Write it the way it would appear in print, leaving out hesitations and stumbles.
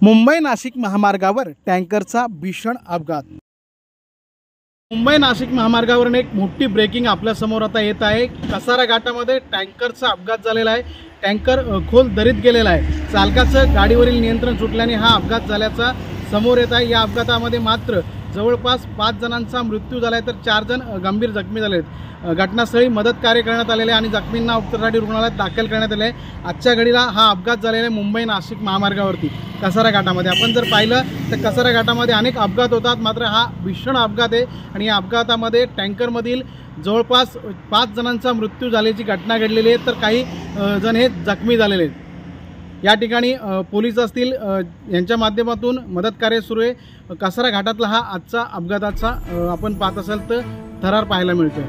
मुंबई नाशिक महामार्गावर टँकरचा भीषण अपघात। मुंबई नाशिक महामार्गावर एक मोठी ब्रेकिंग आपल्या समोर आता येत आहे। कसारा घाटामध्ये टँकरचा अपघात झालेला आहे। टँकर खोल दरीत गेलेला आहे। चालकाचं गाडीवरील नियंत्रण सुटल्याने हा अपघात झाल्याचा समोर येत आहे। या अपघातामध्ये मात्र जवळपास 5 जणांचा मृत्यू झाला आहे, तर 4 जण गंभीर जखमी झाले आहेत। घटनास्थळी मदत कार्य करण्यात आलेले आणि जखमींना उपचारासाठी रुग्णालयात दाखल करण्यात आले आहे। आजच्या घडीला हा अपघात झालेला आहे मुंबई नाशिक महामार्गावरती कसारा घाटामध्ये। आपण जर पाहिलं तर कसारा घाटामध्ये अनेक अपघात होतात, मात्र हा भीषण अपघात आहे आणि या अपघातामध्ये टँकरमधील जवळपास 5 जणांचा मृत्यू झाल्याची घटना घडलेली आहे, तर काही जण हे जखमी झालेले आहेत। या ठिकाणी पोलीस असतील यांच्या माध्यमातून मदत कार्य सुरू आहे। कसारा घाटातला हा आजचा अपघाताचा आपण पाहत असाल तर थरार पाहायला मिळतोय।